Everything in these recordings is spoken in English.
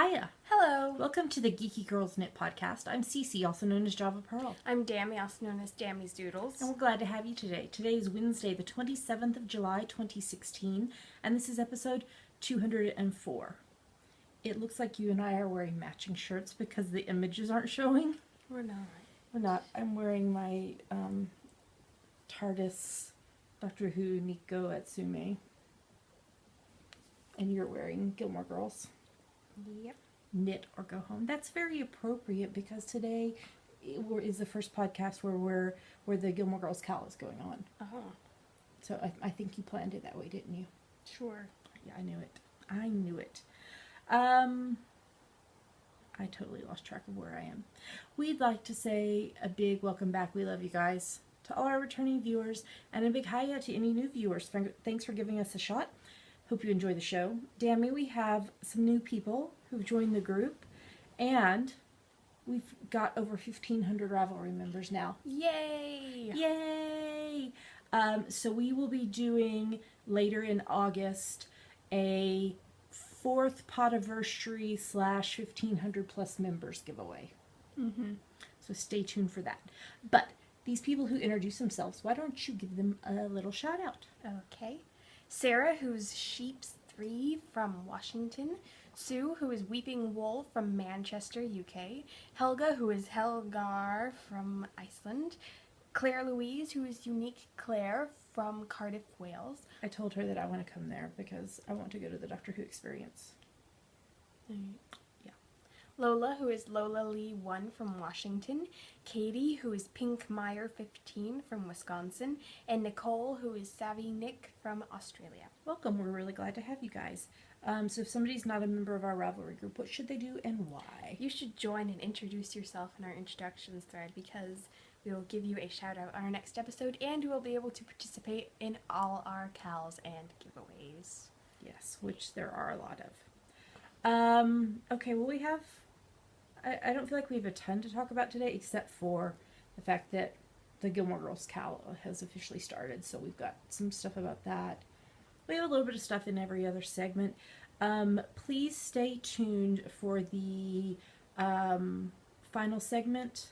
Hiya! Hello! Welcome to the Geeky Girls Knit podcast. I'm Cece, also known as Java Pearl. I'm Dammy, also known as Dammy's Doodles. And we're glad to have you today. Today is Wednesday, the 27th of July, 2016, and this is episode 204. It looks like you and I are wearing matching shirts because the images aren't showing. We're not. We're not. I'm wearing my TARDIS Doctor Who Nico Atsume. And you're wearing Gilmore Girls. Yep. Knit or go home. That's very appropriate because today is the first podcast where the Gilmore Girls cowl is going on. So I think you planned it that way, didn't you? Sure. Yeah, I knew it. I knew it. I totally lost track of where I am. We'd like to say a big welcome back. We love you guys. To all our returning viewers, and a big hiya to any new viewers. Thanks for giving us a shot. Hope you enjoy the show. Dammy, we have some new people who've joined the group, and we've got over 1,500 Ravelry members now. Yay! Yay! So we will be doing later in August a 4th Podiversary / 1,500 plus members giveaway. So stay tuned for that. But these people who introduce themselves, why don't you give them a little shout out? Okay. Sarah, who's Sheeps 3 from Washington. Sue, who is Weeping Wool from Manchester, UK. Helga, who is Helgar from Iceland. Claire Louise, who is Unique Claire from Cardiff, Wales. I told her that I want to come there because I want to go to the Doctor Who experience. Lola, who is Lola Lee 1 from Washington. Katie, who is Pink Meyer 15 from Wisconsin. And Nicole, who is Savvy Nick from Australia. Welcome. We're really glad to have you guys. So if somebody's not a member of our Ravelry group, what should they do and why? You should join and introduce yourself in our introductions thread because we will give you a shout out on our next episode and you will be able to participate in all our cows and giveaways. Yes, which there are a lot of. Okay, well we have... I don't feel like we have a ton to talk about today except for the fact that the Gilmore Girls cowl has officially started, so we've got some stuff about that. We have a little bit of stuff in every other segment. Please stay tuned for the final segment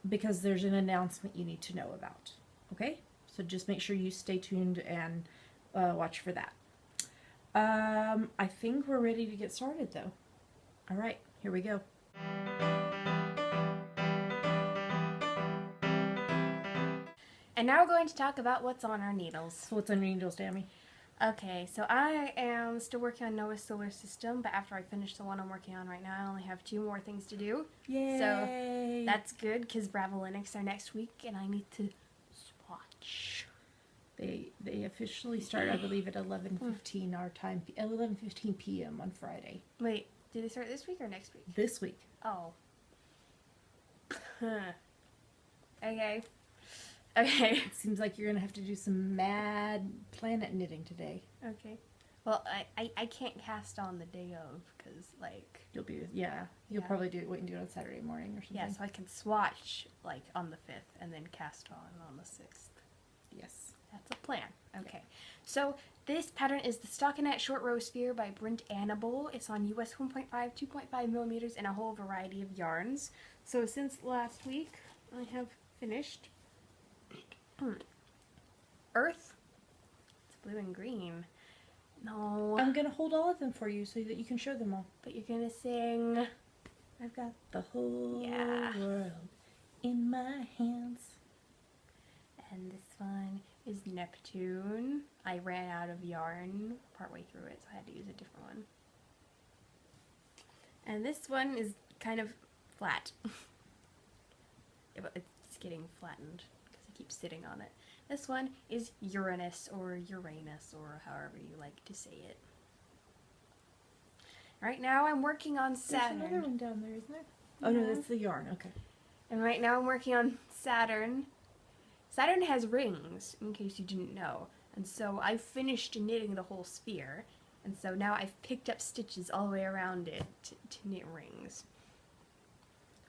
because there's an announcement you need to know about. Okay? So just make sure you stay tuned and watch for that. I think we're ready to get started though. All right, here we go. And now we're going to talk about what's on our needles. So what's on your needles, Dammy? Okay, so I am still working on Noah's solar system, but after I finish the one I'm working on right now, I only have 2 more things to do. Yay! So that's good because Bravo Linux are next week and I need to swatch. They officially start, I believe, at 11:15 our time, 11:15 p.m. on Friday. Wait, did they start this week or next week? This week. Oh. Okay. Okay. It seems like you're gonna have to do some mad planet knitting today. Okay. Well, I can't cast on the day of because like You'll probably wait and do it on Saturday morning or something. yeah, so I can swatch like on the 5th and then cast on the 6th. Yes. That's a plan. Okay. So this pattern is the Stockinette Short Row Sphere by Brent Annable. It's on US 1.5, 2.5 millimeters and a whole variety of yarns. So since last week, I have finished Earth. It's blue and green. No. I'm gonna hold all of them for you so that you can show them all. But you're gonna sing. I've got the whole Yeah. world in my hands. And this one is Neptune. I ran out of yarn partway through it, so I had to use a different one. And this one is kind of flat. It's getting flattened because I keep sitting on it. This one is Uranus or Uranus or however you like to say it. Right now I'm working on Saturn. There's another one down there, isn't there? Oh no, that's the yarn. Okay. And right now I'm working on Saturn. Saturn has rings, in case you didn't know. And so I finished knitting the whole sphere. And so now I've picked up stitches all the way around it to knit rings.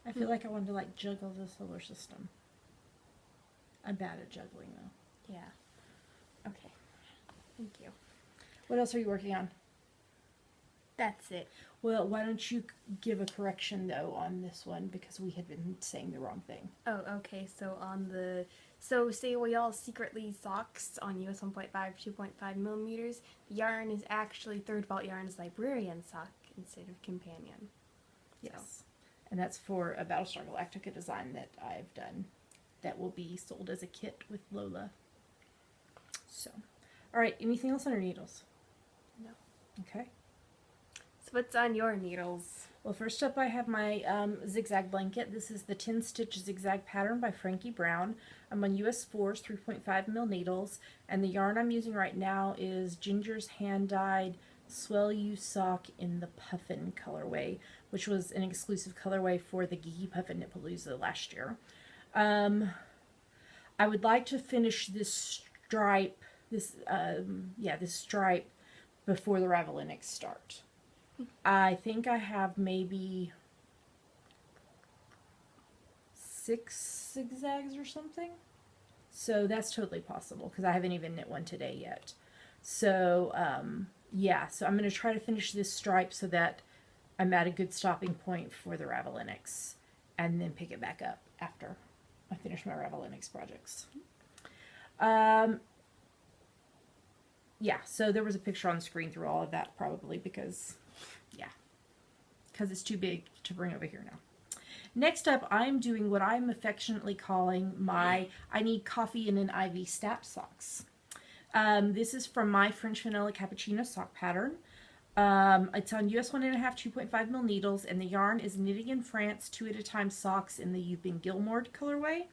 I feel like I wanted to like juggle the solar system. I'm bad at juggling though. Yeah. Okay. Thank you. What else are you working on? That's it. Well, why don't you give a correction, though, on this one, because we had been saying the wrong thing. Oh, okay. So on the so say we all secretly socks on US 1.5, 2.5 millimeters. Yarn is actually Third Vault Yarn's Librarian sock instead of Companion. Yes. And that's for a Battlestar Galactica design that I've done that will be sold as a kit with Lola. So, all right, anything else on your needles? No. Okay. So what's on your needles? Well, first up I have my zigzag blanket. This is the 10 stitch zigzag pattern by Frankie Brown. I'm on US 4's 3.5 mil needles, and the yarn I'm using right now is Ginger's hand dyed Swell You sock in the Puffin colorway, which was an exclusive colorway for the Geeky Puffin Nipalooza last year. I would like to finish this stripe, this stripe before the Ravelinics start. I think I have maybe 6 zigzags or something. So that's totally possible because I haven't even knit one today yet. So, yeah, so I'm going to try to finish this stripe so that I'm at a good stopping point for the Ravelinics and then pick it back up after I finish my Ravelinics projects. Yeah, so there was a picture on the screen through all of that probably because it's too big to bring over here now. Next up, I'm doing what I'm affectionately calling my I Need Coffee in an IV Snap socks. This is from my French Vanilla Cappuccino sock pattern. It's on US 1.5 2.5 mil needles, and the yarn is Knitting in France 2 at a time socks in the You've Been Gilmored colorway.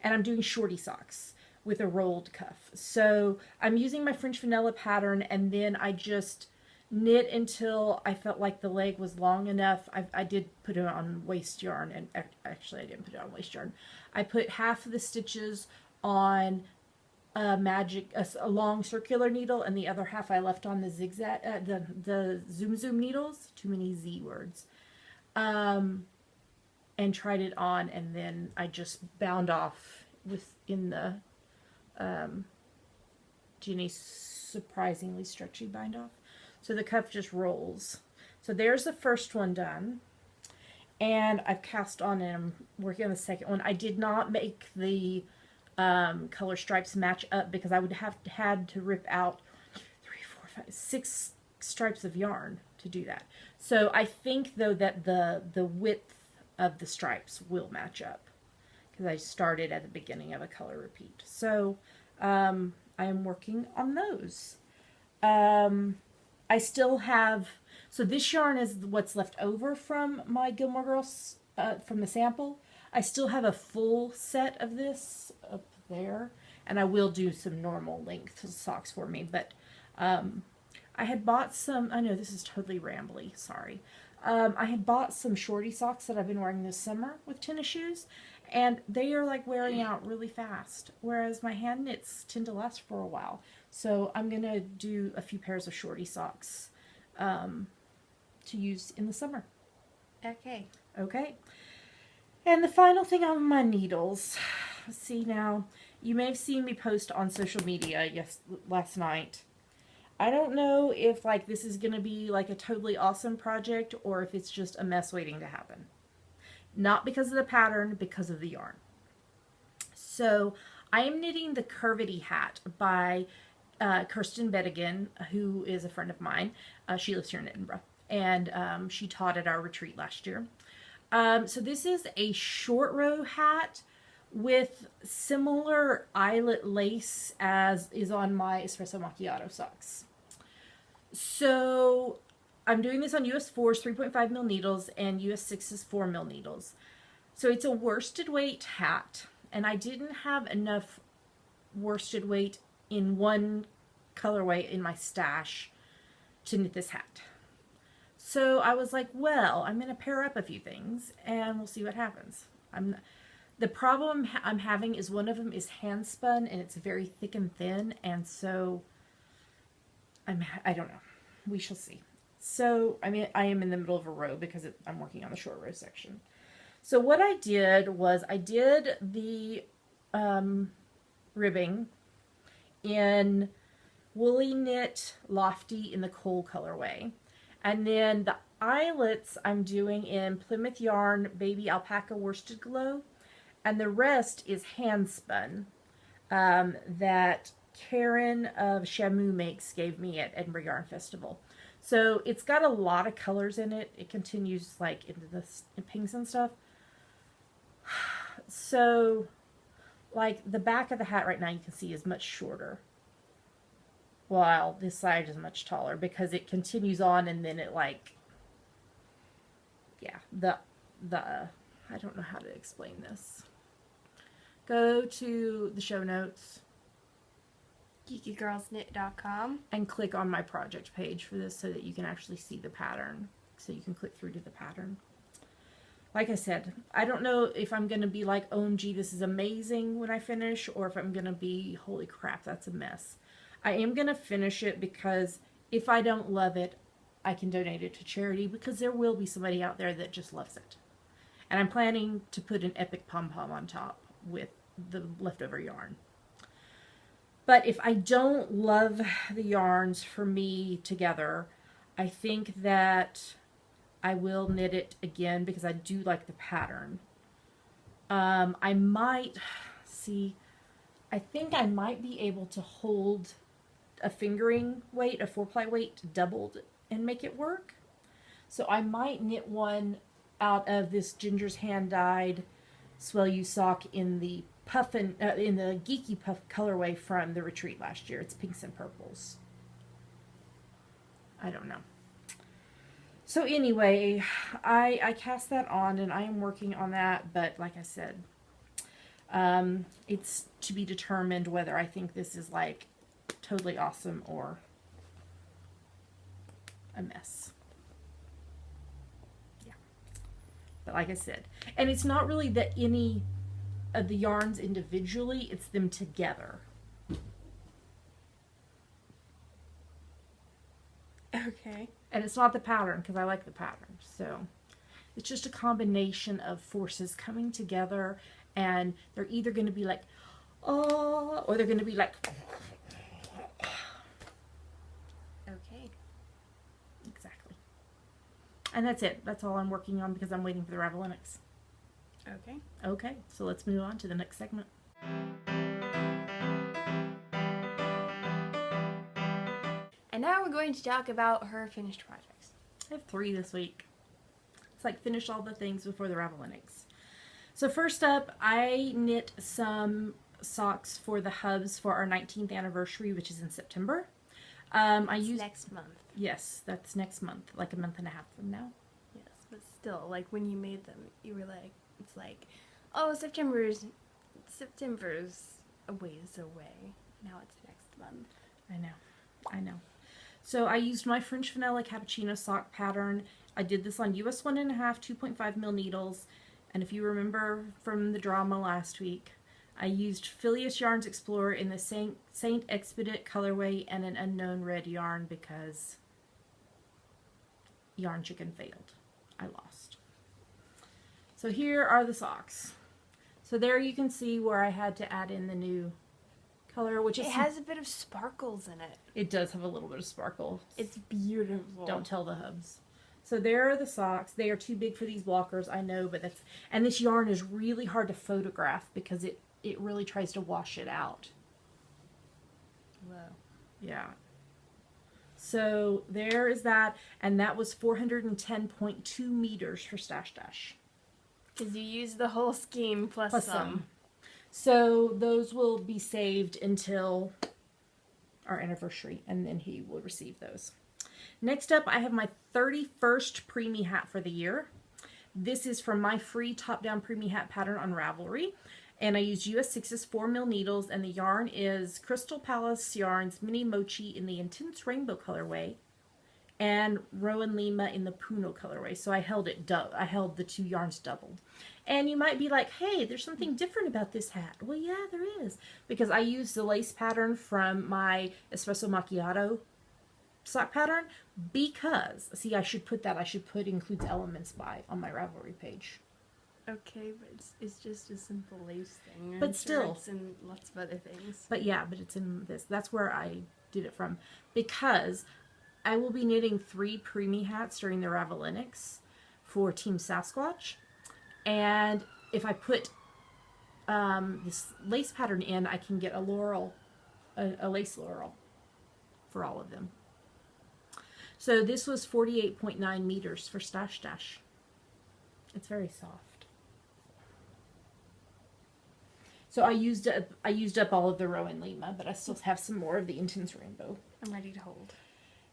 And I'm doing shorty socks with a rolled cuff. So I'm using my French Vanilla pattern, and then I just knit until I felt like the leg was long enough. I did put it on waist yarn, and actually I didn't put it on waist yarn. I put half of the stitches on a long circular needle, and the other half I left on the zigzag, the zoom needles. Too many Z words. And tried it on, and then I just bound off within the Ginny's surprisingly stretchy bind off. So the cuff just rolls. So there's the first one done. And I've cast on and I'm working on the second one. I did not make the color stripes match up because I would have had to rip out 6 stripes of yarn to do that. So I think though that the width of the stripes will match up because I started at the beginning of a color repeat. So I am working on those. I still have, so this yarn is what's left over from my Gilmore Girls, from the sample. I still have a full set of this up there, and I will do some normal length socks for me, but I had bought some, I know this is totally rambly, sorry. I had bought some shorty socks that I've been wearing this summer with tennis shoes, and they are like wearing out really fast, whereas my hand knits tend to last for a while. So I'm going to do a few pairs of shorty socks to use in the summer. Okay. Okay. And the final thing on my needles. See now, you may have seen me post on social media last night. I don't know if like this is going to be like a totally awesome project or if it's just a mess waiting to happen. Not because of the pattern, because of the yarn. So I am knitting the Curvity Hat by Kirsten Bedigan, who is a friend of mine. She lives here in Edinburgh, and she taught at our retreat last year. So this is a short row hat with similar eyelet lace as is on my Espresso Macchiato socks. So I'm doing this on US 4's 3.5 mil needles and US 6's 4 mil needles. So it's a worsted weight hat, and I didn't have enough worsted weight in one colorway in my stash to knit this hat. So I was like, well, I'm going to pair up a few things and we'll see what happens. The problem I'm having is one of them is hand spun and it's very thick and thin, and so I don't know. We shall see. So I am in the middle of a row because I'm working on the short row section. So what I did was I did the ribbing in Woolly Knit Lofty in the Coal colorway. And then the eyelets I'm doing in Plymouth Yarn Baby Alpaca Worsted Glow. And the rest is hand spun that Karen of Shamu Makes gave me at Edinburgh Yarn Festival. So it's got a lot of colors in it. It continues like into the pinks and stuff. So like the back of the hat right now you can see is much shorter, while this side is much taller because it continues on and then it like, yeah, the I don't know how to explain this. Go to the show notes, geekygirlsknit.com, and click on my project page for this so that you can actually see the pattern. So you can click through to the pattern. Like I said, I don't know if I'm going to be like, OMG, this is amazing when I finish, or if I'm going to be, holy crap, that's a mess. I am going to finish it because if I don't love it, I can donate it to charity because there will be somebody out there that just loves it. And I'm planning to put an epic pom-pom on top with the leftover yarn. But if I don't love the yarns for me together, I think that I will knit it again because I do like the pattern. I might, see, I think I might be able to hold a fingering weight, a 4-ply weight doubled and make it work. So I might knit one out of this Ginger's hand dyed Swell You sock in the puffin in the Geeky Puff colorway from the retreat last year. It's pinks and purples. I don't know. So anyway, I cast that on and I am working on that, but like I said, it's to be determined whether I think this is like totally awesome or a mess. Yeah. But like I said, and it's not really that any of the yarns individually, it's them together. Okay. And it's not the pattern, because I like the pattern. So it's just a combination of forces coming together, and they're either going to be like, oh, or they're going to be like, Okay. exactly. And that's it. That's all I'm working on because I'm waiting for the Ravelinics. Okay. Okay, so let's move on to the next segment. And now we're going to talk about her finished projects. I have 3 this week. It's like finish all the things before the Ravelinics. So first up, I knit some socks for the hubs for our 19th anniversary, which is in September. I used next month. Yes, that's next month, like a month and a half from now. Yes, but still, like when you made them, you were like, it's like, oh, September's a ways away. Now it's next month. I know. So I used my French Vanilla Cappuccino sock pattern. I did this on US 1.5, 2.5 mil needles. And if you remember from the drama last week, I used Phileas Yarns Explorer in the Saint Expedite colorway and an unknown red yarn because Yarn Chicken failed. I lost. So here are the socks. So there you can see where I had to add in the new color, which is... It has a bit of sparkles in it. It does have a little bit of sparkle. It's beautiful. Don't tell the hubs. So there are the socks. They are too big for these blockers, I know, but that's... And this yarn is really hard to photograph because it really tries to wash it out. Whoa. Yeah. So there is that, and that was 410.2 meters for Stash Dash. Because you use the whole scheme plus some. So those will be saved until our anniversary, and then he will receive those. Next up, I have my 31st preemie hat for the year. This is from my free top-down preemie hat pattern on Ravelry. And I used US 6's 4 mil needles, and the yarn is Crystal Palace Yarns Mini Mochi in the Intense Rainbow colorway, and Rowan Lima in the Puno colorway. So I held the 2 yarns doubled. And you might be like, hey, there's something different about this hat. Well, yeah, there is. Because I used the lace pattern from my Espresso Macchiato sock pattern. Because, see, I should put includes elements by on my Ravelry page. Okay, but it's just a simple lace thing. But still. It's in lots of other things. But yeah, but it's in this. That's where I did it from. Because I will be knitting 3 preemie hats during the Ravelinics for Team Sasquatch. And if I put this lace pattern in, I can get a laurel, a lace laurel for all of them. So this was 48.9 meters for Stash Dash. It's very soft. So I used up all of the Rowan Lima, but I still have some more of the Intense Rainbow. I'm ready to hold.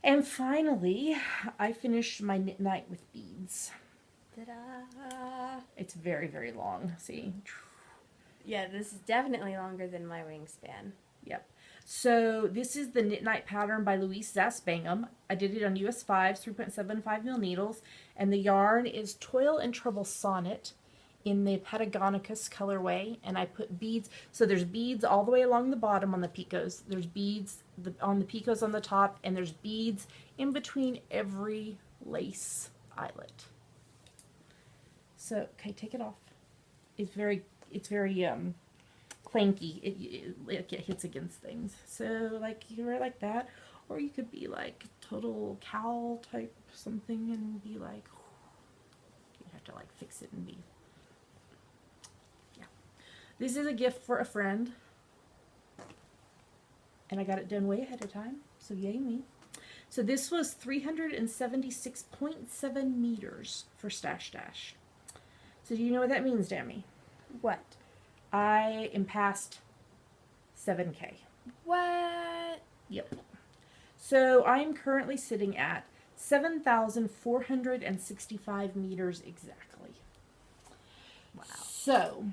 And finally, I finished my Knit Night with beads. Ta-da! It's very, very long. See? Yeah, this is definitely longer than my wingspan. Yep. So this is the Knit Night pattern by Louise Zaspangam. I did it on US 5s, 3.75 mil needles, and the yarn is Toil and Trouble Sonnet in the Patagonicus colorway, and I put beads. So there's beads all the way along the bottom on the picos. There's beads on the picos on the top, and there's beads in between every lace eyelet. So, okay, take it off. It's very clanky. It hits against things. So, like, you can wear it like that, or you could be like total cowl type something and be like, you have to like fix it and be, yeah. This is a gift for a friend, and I got it done way ahead of time, so yay me. So this was 376.7 meters for Stash Dash. So do you know what that means, Dammy? What? I am past 7K. What? Yep. So I am currently sitting at 7,465 meters exactly. Wow. So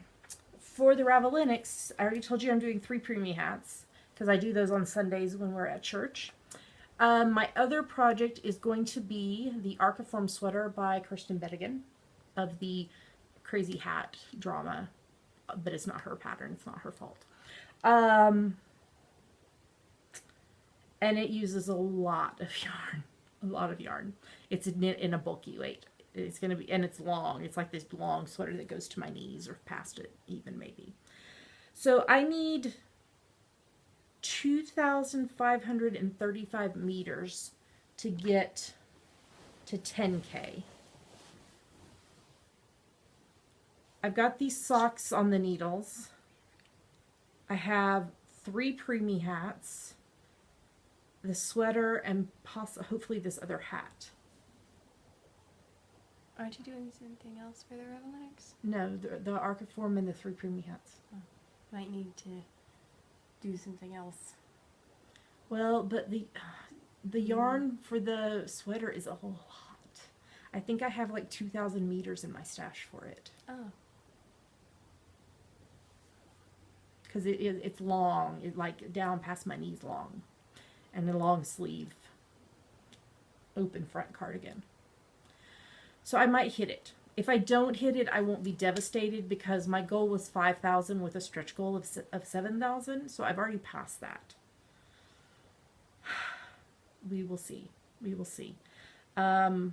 for the Ravelinics, I already told you I'm doing 3 preemie hats because I do those on Sundays when we're at church. My other project is going to be the Archiform sweater by Kirsten Bettigan of the Crazy Hat drama, but it's not her pattern. It's not her fault. And it uses a lot of yarn. It's knit in a bulky weight. It's going to be, and it's long. It's like this long sweater that goes to my knees or past it even maybe. So I need 2,535 meters to get to 10K. I've got these socks on the needles. I have 3 preemie hats, the sweater, and hopefully this other hat. Aren't you doing something else for the Ravelinics? No, the Archiform and the 3 preemie hats. Oh, might need to do something else. Well, but the yarn for the sweater is a whole lot. I think I have like 2,000 meters in my stash for it. Oh. Because it's long, like down past my knees long, and a long sleeve, open front cardigan. So I might hit it. If I don't hit it, I won't be devastated because my goal was 5,000 with a stretch goal of 7,000. So I've already passed that. We will see. We will see. Yeah.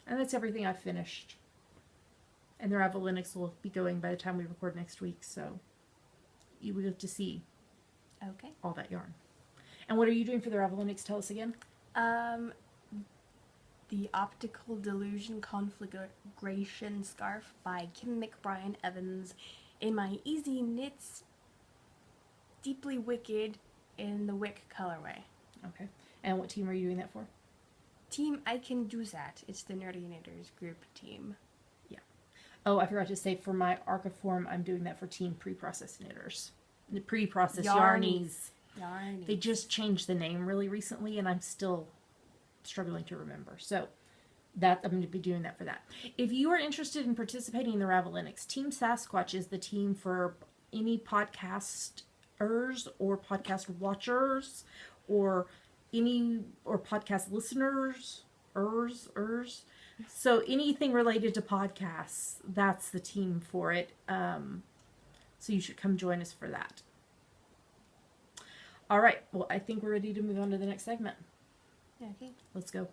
And that's everything I've finished. And the Ravelinics will be going by the time we record next week, so you will get to see all that yarn. And what are you doing for the Ravelinics? Tell us again. The Optical Delusion Conflagration Scarf by Kim McBrien Evans in my Easy Knits Deeply Wicked in the Wick colorway. Okay. And what team are you doing that for? Team I Can Do That. It's the Nerdy Knitters group team. Oh, I forgot to say for my Archiform, I'm doing that for Team Pre-Processed Knitters. The Pre-Processed Yarnies. They just changed the name really recently, and I'm still struggling to remember. So that I'm going to be doing that for that. If you are interested in participating in the Ravelinics, Team Sasquatch is the team for any podcasters or podcast watchers or podcast listeners. So anything related to podcasts, that's the team for it. So you should come join us for that. All right. Well, I think we're ready to move on to the next segment. Okay. Let's go.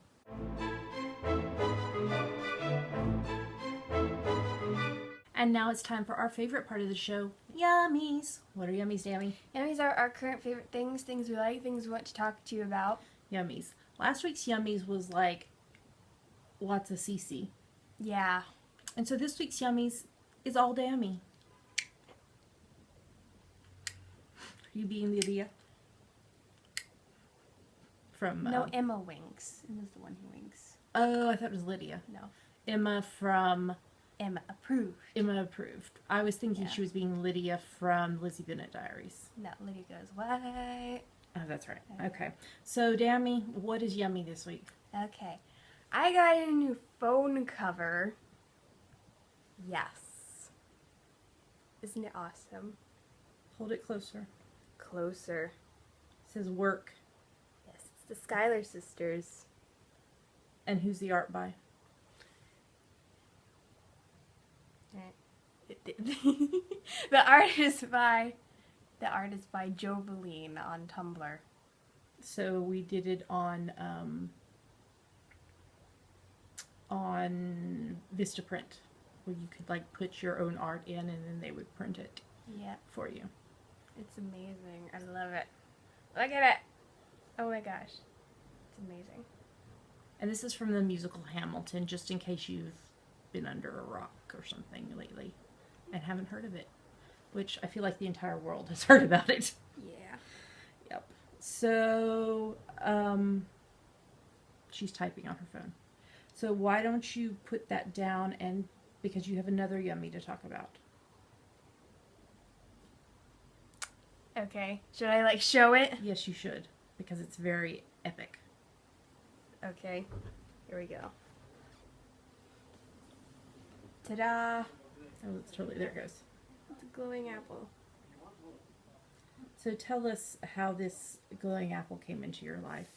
And now it's time for our favorite part of the show, Yummies. What are Yummies, Dammy? Yummies are our current favorite things we like, things we want to talk to you about. yummies. Last week's yummies was like lots of CC. Yeah. And so this week's yummies is all dammy. Are you being Lydia? From No, Emma winks. Emma's the one who winks. Oh, I thought it was Lydia. No. Emma from Emma approved. Emma Approved. I was thinking Yeah. she was being Lydia from Lizzie Bennet Diaries. No, Lydia goes, what? Oh, that's right. Okay. So, Dammy, what is yummy this week? Okay. I got a new phone cover. Yes. Isn't it awesome? Hold it closer. Closer. It says work. Yes, it's the Schuyler sisters. And who's the art by? The art is by Joe Boleen on Tumblr. So we did it on Vistaprint, where you could like put your own art in, and then they would print it Yeah, for you. it's amazing. I love it. Look at it. Oh my gosh, it's amazing. And this is from the musical Hamilton, just in case you've been under a rock or something lately and haven't heard of it, which I feel like the entire world has heard about it. Yeah. Yep. So, she's typing on her phone. So why don't you put that down, and because you have another yummy to talk about. Okay. Should I like show it? Yes, you should, because it's very epic. Okay. Here we go. Ta-da! Oh, it's totally, there it goes. It's a glowing apple. So tell us how this glowing apple came into your life.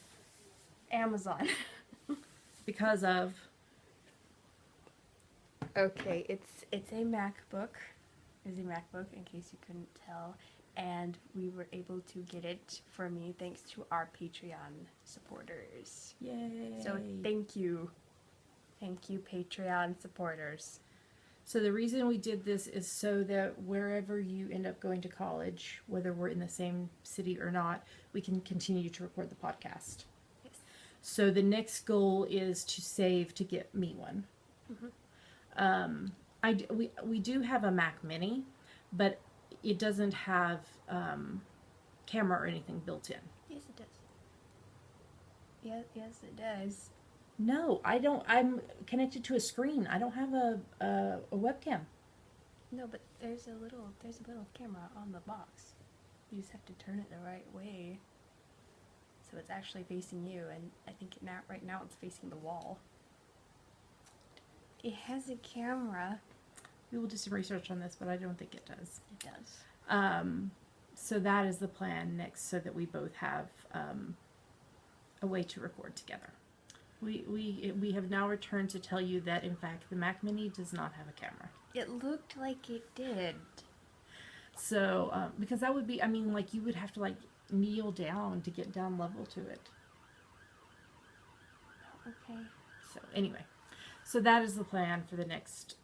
Amazon. Because of... Okay, it's a MacBook. It's a MacBook, in case you couldn't tell. And we were able to get it for me thanks to our Patreon supporters. Yay! So thank you. Thank you, Patreon supporters. So the reason we did this is so that wherever you end up going to college, whether we're in the same city or not, we can continue to record the podcast. Yes. So the next goal is to save to get me one. Mm-hmm. We do have a Mac Mini, but it doesn't have camera or anything built in. Yes, it does. Yes, it does. No, I don't. I'm connected to a screen. I don't have a webcam. No, but there's a little camera on the box. You just have to turn it the right way. So it's actually facing you, and I think right now it's facing the wall. It has a camera. We will do some research on this, but I don't think it does. It does. So that is the plan next, so that we both have a way to record together. We have now returned to tell you that, in fact, the Mac Mini does not have a camera. It looked like it did. So, because that would be, I mean, like, you would have to, like, kneel down to get down level to it. Okay. So, anyway. So that is the plan for the next,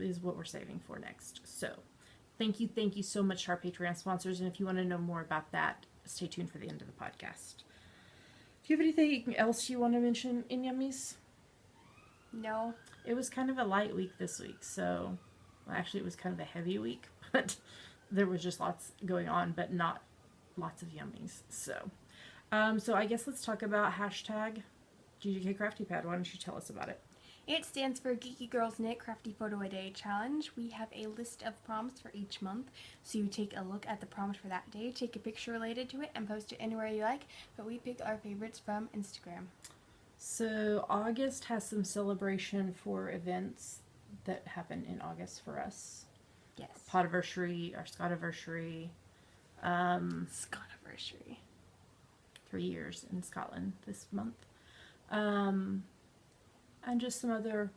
is what we're saving for next. So, thank you so much to our Patreon sponsors, and if you want to know more about that, stay tuned for the end of the podcast. Do you have anything else you want to mention in Yummies? No. It was kind of a light week this week, so... Well, actually, it was kind of a heavy week, but there was just lots going on, but not lots of Yummies. So, so I guess let's talk about hashtag GGK Crafty Pad. Why don't you tell us about it? It stands for Geeky Girls Knit Crafty Photo a Day Challenge. We have a list of prompts for each month, so you take a look at the prompt for that day, take a picture related to it, and post it anywhere you like, but we pick our favorites from Instagram. So August has some celebration for events that happen in August for us. Yes. Potiversary, our Scotiversary. Scotiversary. 3 years in Scotland this month. And just some other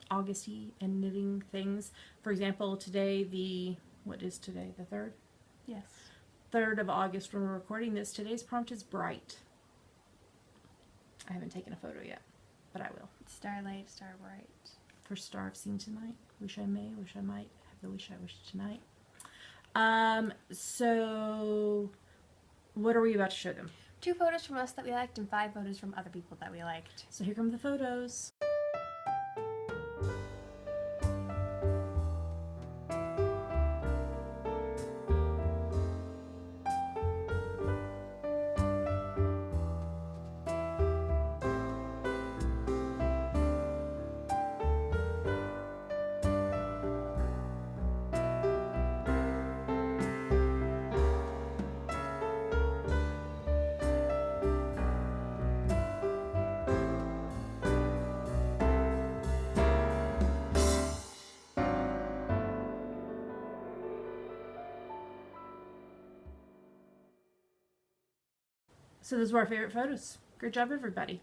Augusty and knitting things. For example, today what is today? The 3rd? Yes. 3rd of August when we're recording this. Today's prompt is bright. I haven't taken a photo yet, but I will. Starlight, star bright. First star I've seen tonight. Wish I may, wish I might, have the wish I wish tonight. So What are we about to show them? 2 photos from us that we liked and 5 photos from other people that we liked. So here come the photos. So those were our favorite photos. Great job, everybody.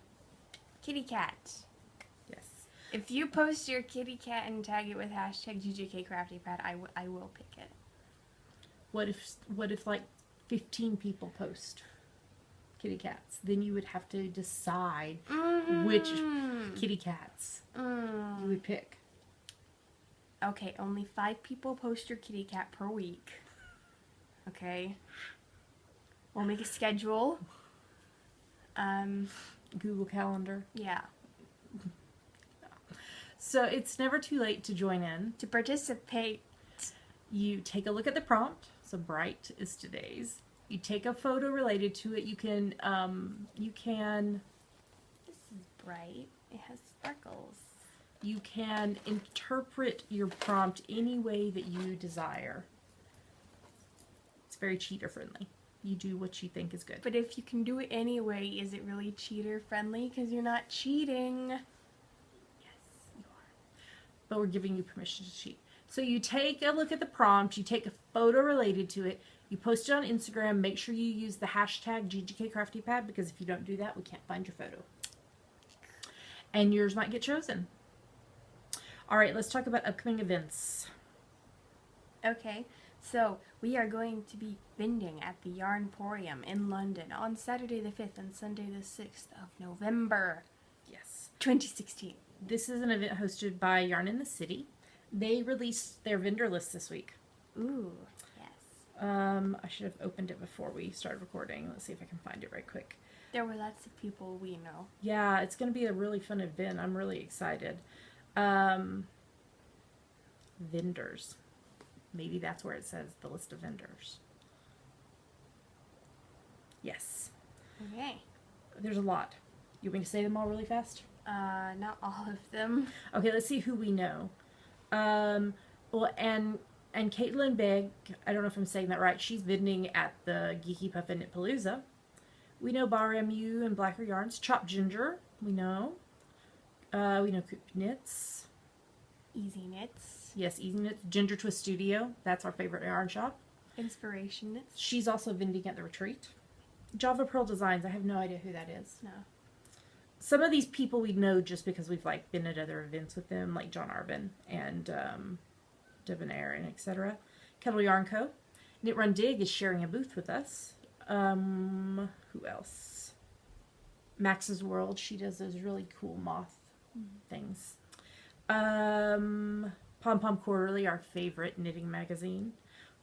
Kitty cat. Yes. If you post your kitty cat and tag it with hashtag GJKCraftyPad, I will pick it. What if like 15 people post kitty cats? Then you would have to decide which kitty cats you would pick. Okay, only 5 people post your kitty cat per week. Okay. We'll make a schedule. Google Calendar. Yeah. So it's never too late to join in. To participate. You take a look at the prompt. So bright is today's. You take a photo related to it. You can This is bright. It has sparkles. you can interpret your prompt any way that you desire. It's very cheater friendly. You do what you think is good. But if you can do it anyway, is it really cheater friendly? Because you're not cheating. Yes, you are. But we're giving you permission to cheat. So you take a look at the prompt, you take a photo related to it, you post it on Instagram, make sure you use the hashtag GGKCraftyPad, because if you don't do that, we can't find your photo. And yours might get chosen. All right, let's talk about upcoming events. Okay, so we are going to be vending at the Yarnporium in London on Saturday the 5th and Sunday the 6th of November, Yes. 2016. This is an event hosted by Yarn in the City. They released their vendor list this week. Ooh, yes. I should have opened it before we started recording. Let's see if I can find it right quick. There were lots of people we know. Yeah, it's going to be a really fun event. I'm really excited. Vendors. Maybe that's where it says the list of vendors. Yes. Okay. There's a lot. You want me to say them all really fast? Not all of them. Okay, let's see who we know. Well, and Caitlin Begg, I don't know if I'm saying that right, she's vending at the Geeky Puff and Knit Palooza. We know Bar MU and Blacker Yarns. Chopped Ginger, we know. We know Coop Knits. Easy Knits. Yes, Easy Knits. Ginger Twist Studio, that's our favorite yarn shop. Inspiration Knits. She's also vending at the retreat. Java Pearl Designs, I have no idea who that is. No. Some of these people we know just because we've like been at other events with them, like John Arvin and Debonair and etc. Kettle Yarn Co. Knit Run Dig is sharing a booth with us. Who else? Max's World, she does those really cool moth things. Pom Pom Quarterly, our favorite knitting magazine.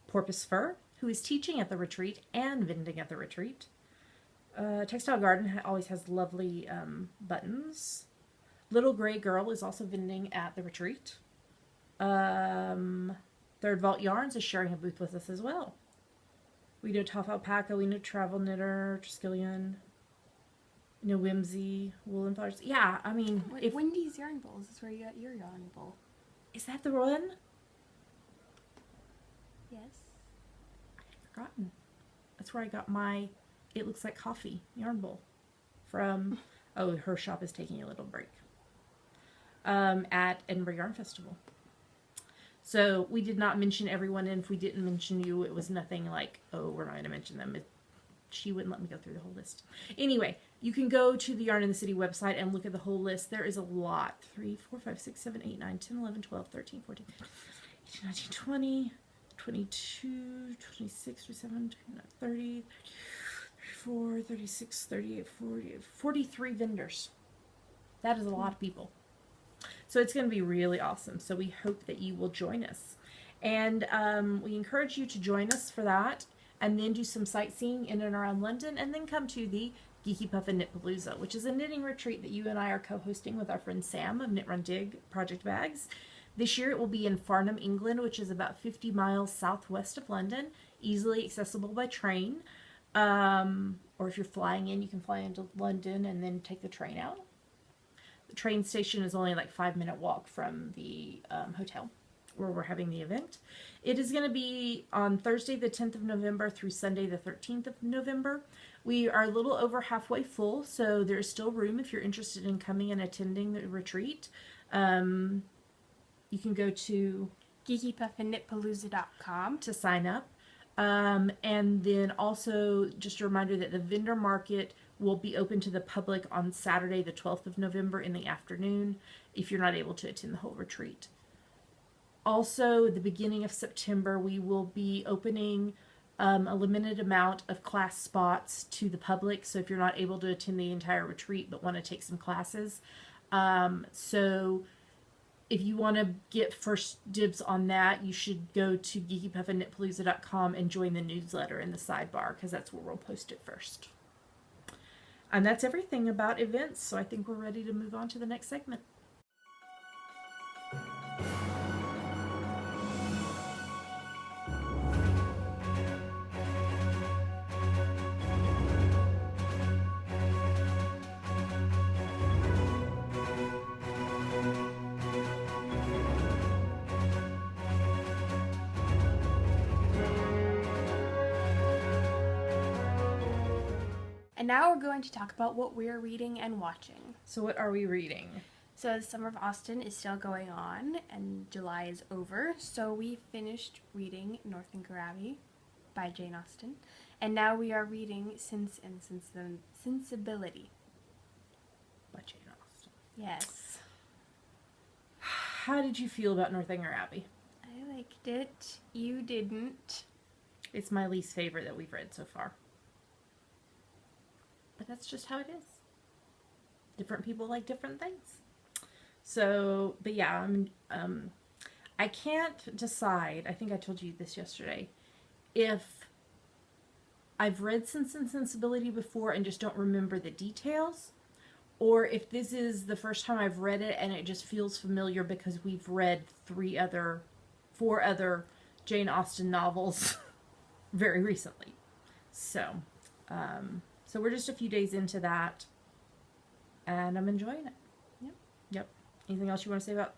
Porpoise Fur, who is teaching at the retreat and vending at the retreat. Textile Garden always has lovely buttons. Little Gray Girl is also vending at the retreat. Third Vault Yarns is sharing a booth with us as well. We know Tough Alpaca, we know Travel Knitter, Triskelion, we know Whimsy, Woolen Flowers. Yeah, I mean, Wendy's Yarn Bowl, is this where you got your yarn bowl? Is that the one? Yes. I had forgotten. That's where I got my It Looks Like Coffee yarn bowl from. Oh, her shop is taking a little break. At Edinburgh Yarn Festival. So we did not mention everyone, and if we didn't mention you, it was nothing like, oh, we're not going to mention them. She wouldn't let me go through the whole list. Anyway, you can go to the Yarn in the City website and look at the whole list. There is a lot. 3, 4, 5, 6, 7, 8, 9, 10, 11, 12, 13, 14, 18, 19, 20, 22, 26, 27, 29, 30, 34, 36, 38, 40, 43 vendors. That is a lot of people. So it's going to be really awesome. So we hope that you will join us. And we encourage you to join us for that. and then do some sightseeing in and around London, and then come to the Geeky Puff and Knitpalooza, which is a knitting retreat that you and I are co-hosting with our friend Sam of Knit Run Dig Project Bags. This year it will be in Farnham, England, which is about 50 miles southwest of London, easily accessible by train. Or if you're flying in, you can fly into London and then take the train out. The train station is only like 5-minute walk from the hotel where we're having the event. It is going to be on Thursday the 10th of November through Sunday the 13th of November. We are a little over halfway full, so there's still room if you're interested in coming and attending the retreat. You can go to geekypuffandknitpalooza.com to sign up. And then also just a reminder that the vendor market will be open to the public on Saturday the 12th of November in the afternoon if you're not able to attend the whole retreat. Also, at the beginning of September, we will be opening a limited amount of class spots to the public. So if you're not able to attend the entire retreat but want to take some classes, so if you want to get first dibs on that, you should go to geekypuffandknitpalooza.com and join the newsletter in the sidebar, because that's where we'll post it first. And that's everything about events, so I think we're ready to move on to the next segment. And now we're going to talk about what we're reading and watching. So what are we reading? So the Summer of Austen is still going on, and July is over. So we finished reading Northanger Abbey by Jane Austen, and now we are reading Sense and Sensibility By Jane Austen. Yes. How did you feel about Northanger Abbey? I liked it. You didn't. It's my least favorite that we've read so far. But that's just how it is. Different people like different things. So, but yeah, I can't decide, I think I told you this yesterday, if I've read Sense and Sensibility before and just don't remember the details, or if this is the first time I've read it and it just feels familiar because we've read 4 other Jane Austen novels very recently. So we're just a few days into that, and I'm enjoying it. Yep. Anything else you want to say about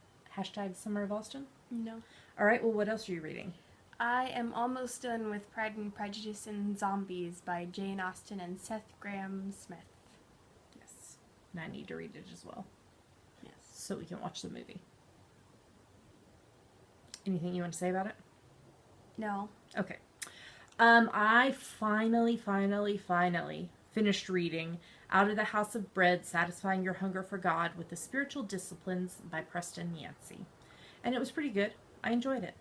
#Summer of Austen? No. All right, well, what else are you reading? I am almost done with Pride and Prejudice and Zombies by Jane Austen and Seth Grahame-Smith. Yes. And I need to read it as well. Yes. So we can watch the movie. Anything you want to say about it? No. Okay. I finally finished reading Out of the House of Bread, Satisfying Your Hunger for God with the Spiritual Disciplines by Preston Yancey. And it was pretty good. I enjoyed it.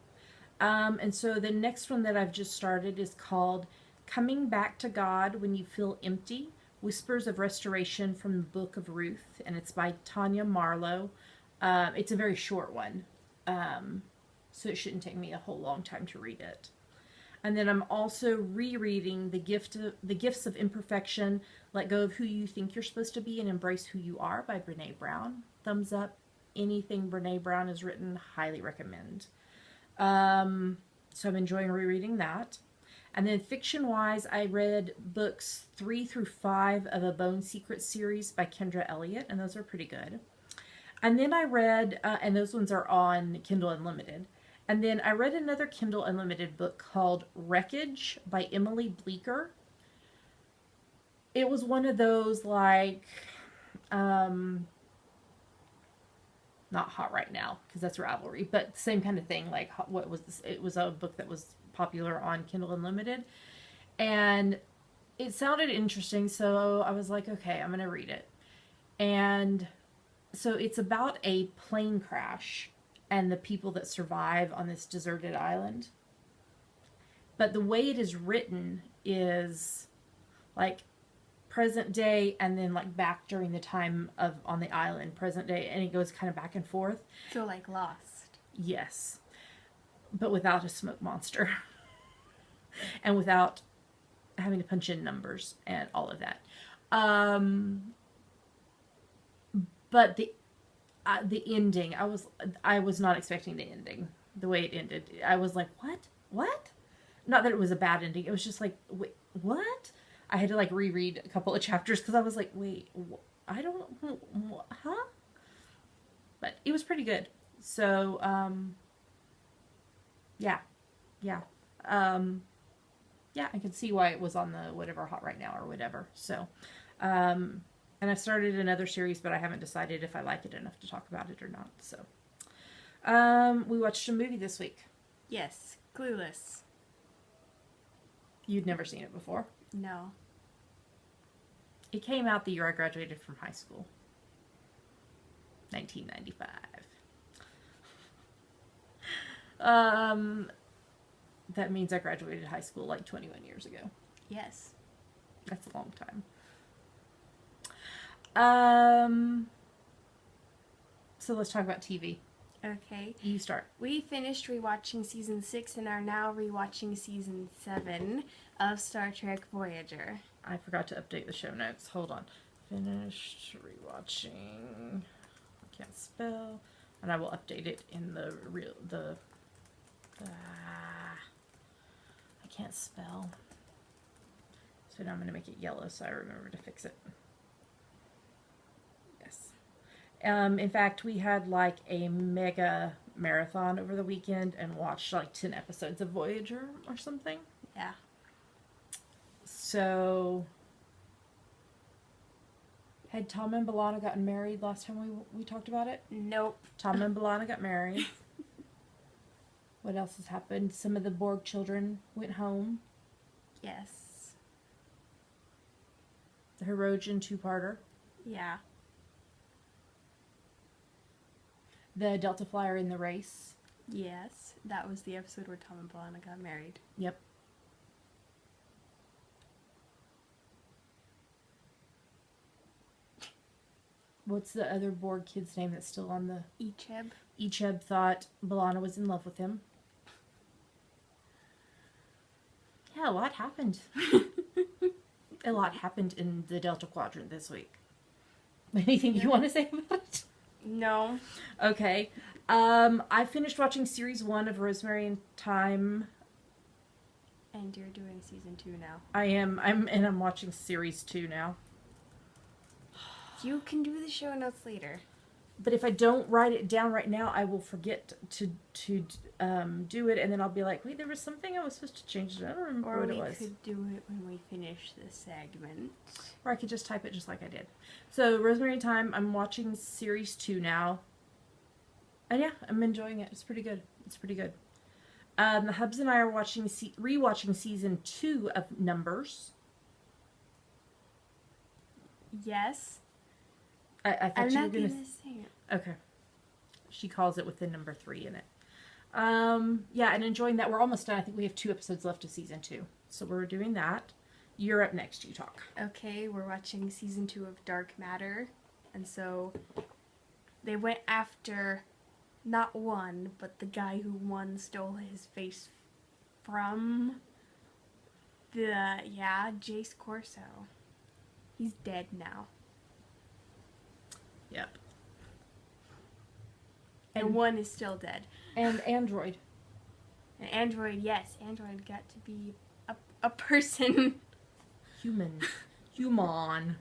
And so the next one that I've just started is called Coming Back to God When You Feel Empty, Whispers of Restoration from the Book of Ruth. And it's by Tanya Marlowe. It's a very short one. So it shouldn't take me a whole long time to read it. And then I'm also rereading The Gifts of Imperfection, Let Go of Who You Think You're Supposed to Be and Embrace Who You Are by Brene Brown. Thumbs up. Anything Brene Brown has written, highly recommend. So I'm enjoying rereading that. And then fiction-wise, I read books 3 through 5 of a Bone Secret series by Kendra Elliott, and those are pretty good. And then I read, and those ones are on Kindle Unlimited. And then I read another Kindle Unlimited book called Wreckage by Emily Bleeker. It was one of those like, not Hot Right Now, because that's Ravelry, but same kind of thing. Like, what was this? It was a book that was popular on Kindle Unlimited. And it sounded interesting, so I was like, okay, I'm going to read it. And so it's about a plane crash and the people that survive on this deserted island. But the way it is written is like present day and then like back during the time of on the island, present day, and it goes kind of back and forth. So like Lost. Yes. But without a smoke monster. And without having to punch in numbers and all of that. But the ending, I was not expecting the ending the way it ended. I was like, what? Not that it was a bad ending. It was just like, wait, what? I had to like reread a couple of chapters because I was like, wait, I don't, huh? But it was pretty good. So, yeah, yeah, yeah. I can see why it was on the whatever hot right now or whatever. So, and I've started another series, but I haven't decided if I like it enough to talk about it or not. So, we watched a movie this week. Yes, Clueless. You'd never seen it before. No. It came out the year I graduated from high school. 1995. That means I graduated high school like 21 years ago. Yes. That's a long time. So let's talk about TV. Okay. You start. We finished rewatching season 6 and are now rewatching season 7 of Star Trek Voyager. I forgot to update the show notes. Hold on. Finished rewatching. I can't spell. And I will update it in the I can't spell. So now I'm going to make it yellow so I remember to fix it. Yes. In fact, we had like a mega marathon over the weekend and watched like 10 episodes of Voyager or something. Yeah. So, had Tom and B'Elanna gotten married last time we talked about it? Nope. Tom and B'Elanna got married. What else has happened? Some of the Borg children went home. Yes. The Herodian two-parter. Yeah. The Delta Flyer in the race. Yes. That was the episode where Tom and B'Elanna got married. Yep. What's the other Borg kid's name that's still on the... Icheb. Icheb thought B'Elanna was in love with him. Yeah, a lot happened. A lot happened in the Delta Quadrant this week. Anything you want to say about it? No. Okay. I finished watching series 1 of Rosemary and Thyme. And you're doing season 2 now. I'm watching series 2 now. You can do the show notes later. But if I don't write it down right now, I will forget to do it, and then I'll be like, wait, there was something I was supposed to change. I don't remember what it was. Or we could do it when we finish the segment. Or I could just type it just like I did. So, Rosemary and Thyme, I'm watching series 2 now. And yeah, I'm enjoying it. It's pretty good. It's pretty good. The Hubs and I are rewatching season 2 of Numbers. Yes. I thought you were going to say it. Okay. She calls it with the number 3 in it. Yeah, and enjoying that. We're almost done. I think we have 2 episodes left of season 2. So we're doing that. You're up next. You talk. Okay, we're watching season 2 of Dark Matter. And so they went after not one, but the guy who stole his face from Jace Corso. He's dead now. Yep. And one is still dead. And Android. And Android, yes, Android got to be a person. Human. Human.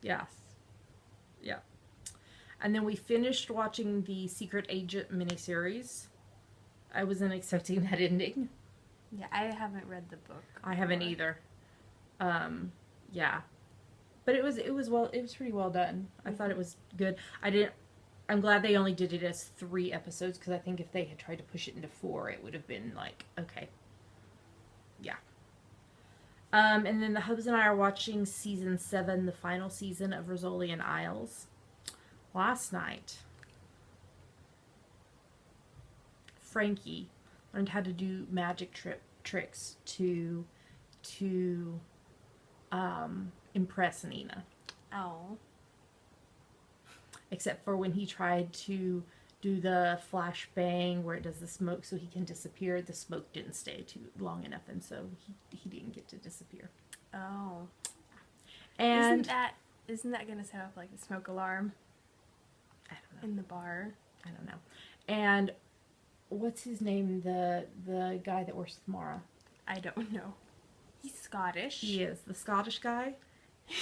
Yes. Yeah. And then we finished watching the Secret Agent miniseries. I wasn't expecting that ending. Yeah, I haven't read the book. I haven't either. Yeah. But it was pretty well done. I thought it was good. I'm glad they only did it as 3 episodes, because I think if they had tried to push it into 4, it would have been like, okay. Yeah. And then the Hubs and I are watching season 7, the final season of Rizzoli and Isles. Last night, Frankie learned how to do magic tricks to impress Nina. Oh. Except for when he tried to do the flashbang where it does the smoke so he can disappear. The smoke didn't stay too long enough, and so he didn't get to disappear. Oh. And isn't that gonna set off like the smoke alarm I don't know. in the bar? I don't know. And what's his name? The guy that works with Mara. I don't know. He's Scottish. He is the Scottish guy. I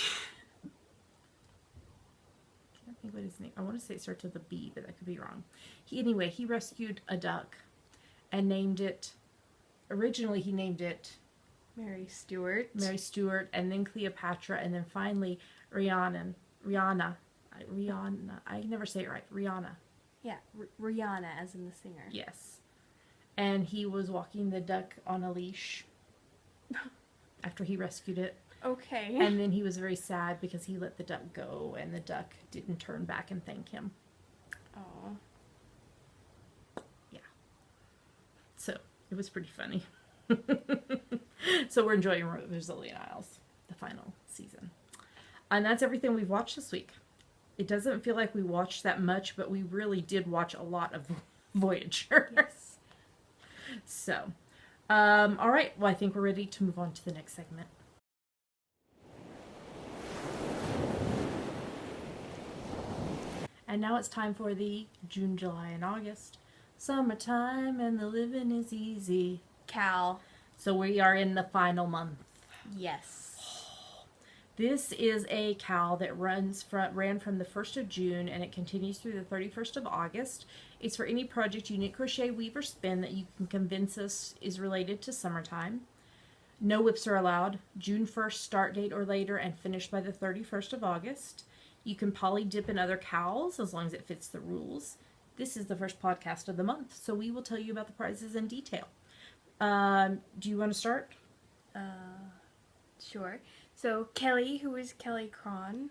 can't think what his name. I want to say it starts with a B, but that could be wrong. He rescued a duck and named it. Originally, he named it Mary Stuart. Mary Stuart, and then Cleopatra, and then finally Rihanna. I never say it right. Rihanna. Yeah, Rihanna, as in the singer. Yes. And he was walking the duck on a leash after he rescued it. Okay. And then he was very sad because he let the duck go, and the duck didn't turn back and thank him. Oh. Yeah. So, it was pretty funny. So we're enjoying Brazilian Isles, the final season. And that's everything we've watched this week. It doesn't feel like we watched that much, but we really did watch a lot of Voyager. Yes. So, all right. Well, I think we're ready to move on to the next segment. And now it's time for the June, July, and August. Summertime and the living is easy. Cal. So we are in the final month. Yes. This is a cal that ran from the 1st of June and it continues through the 31st of August. It's for any project you knit, crochet, weave, or spin that you can convince us is related to summertime. No whips are allowed. June 1st start date or later and finish by the 31st of August. You can poly dip in other cals as long as it fits the rules. This is the first podcast of the month, so we will tell you about the prizes in detail. Do you want to start? Sure. So Kelly, who is Kelly Cron,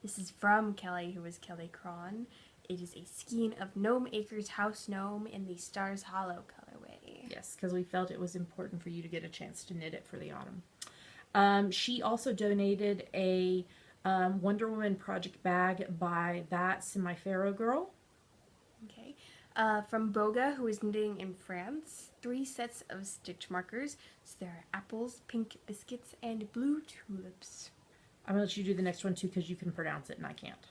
this is from Kelly, who is Kelly Cron. It is a skein of Gnome Acres House Gnome in the Stars Hollow colorway. Yes, because we felt it was important for you to get a chance to knit it for the autumn. She also donated a Wonder Woman project bag by that Semi-Pharaoh girl. Okay. From Boga, who is knitting in France, 3 sets of stitch markers. So there are apples, pink biscuits, and blue tulips. I'm going to let you do the next one too because you can pronounce it and I can't.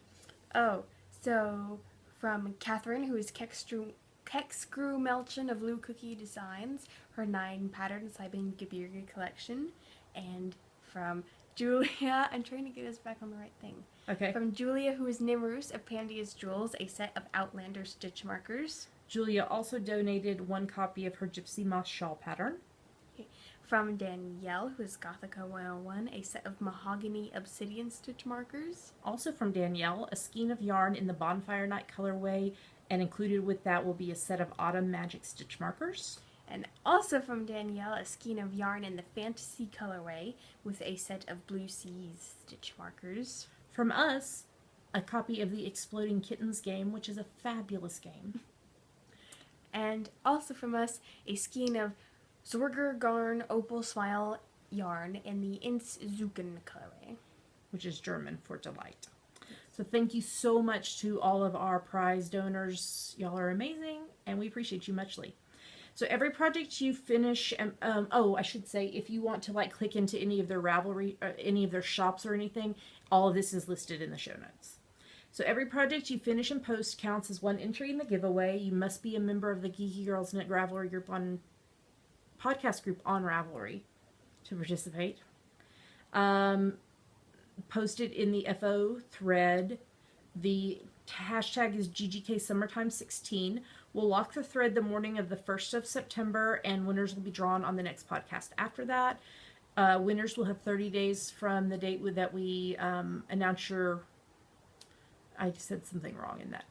Oh, so from Catherine, who is Kexcrew Melchin of Blue Cookie Designs, her 9 pattern Saibin Gebirge collection. And from Julia, I'm trying to get us back on the right thing. Okay. From Julia, who is Nimrus of Pandia's Jewels, a set of Outlander stitch markers. Julia also donated 1 copy of her Gypsy Moss shawl pattern. Okay. From Danielle, who is Gothica 101, a set of Mahogany Obsidian stitch markers. Also from Danielle, a skein of yarn in the Bonfire Night colorway, and included with that will be a set of Autumn Magic stitch markers. And also from Danielle, a skein of yarn in the Fantasy colorway with a set of Blue Seas stitch markers. From us, a copy of the Exploding Kittens game, which is a fabulous game. And also from us, a skein of Zorger Garn Opal Smile yarn in the Innszuken colorway. Which is German for delight. So thank you so much to all of our prize donors. Y'all are amazing, and we appreciate you muchly. So every project you finish, I should say, if you want to click into any of their Ravelry, or any of their shops or anything, all of this is listed in the show notes. So every project you finish and post counts as 1 entry in the giveaway. You must be a member of the Geeky Girls Knit Ravelry group podcast group on Ravelry to participate. Post it in the FO thread. The hashtag is GGK Summertime 16. We'll lock the thread the morning of the 1st of September, and winners will be drawn on the next podcast after that. Winners will have 30 days from the date that we announce your... I said something wrong in that.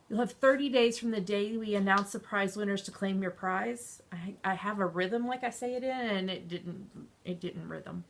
You'll have 30 days from the day we announce the prize winners to claim your prize. I have a rhythm like I say it in, and it didn't rhythm.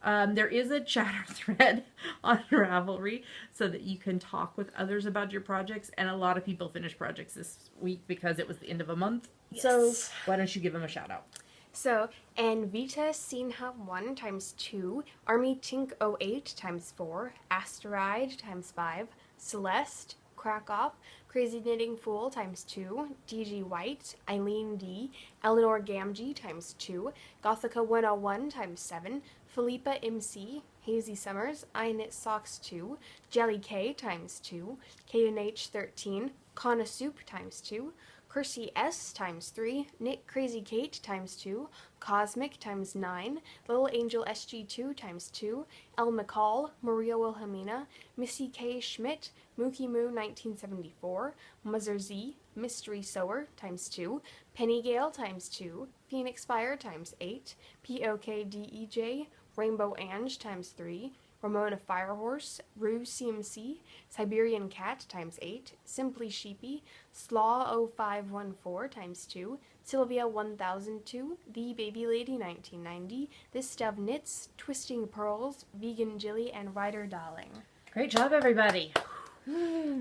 There is a chatter thread on Ravelry so that you can talk with others about your projects, and a lot of people finished projects this week because it was the end of a month. Yes. So why don't you give them a shout out? So, Anvita Sinha 1 times 2, Army Tink 08 times 4, Asteroid times 5, Celeste, Krakoff, Crazy Knitting Fool times 2, DG White, Eileen D, Eleanor Gamgee times 2, Gothica 101 times 7, Philippa MC, Hazy Summers, I Knit Socks 2, Jelly K times 2, Kaden H 13, Kana Soup times 2, Kirsty S times 3, Knit Crazy Kate times 2, Cosmic times 9, Little Angel SG2 times 2, Elle McCall, Maria Wilhelmina, Missy K. Schmidt, Mookie Moo 1974, Muzzer Z, Mystery Sower times 2, Penny Gale times 2, Phoenix Fire times 8, POKDEJ, Rainbow Ange times 3, Ramona Firehorse, Rue CMC, Siberian Cat times 8, Simply Sheepy, Slaw 0514 times 2, Sylvia 1002, The Baby Lady 1990, This Dove Knits, Twisting Pearls, Vegan Jilly, and Ryder Darling. Great job, everybody.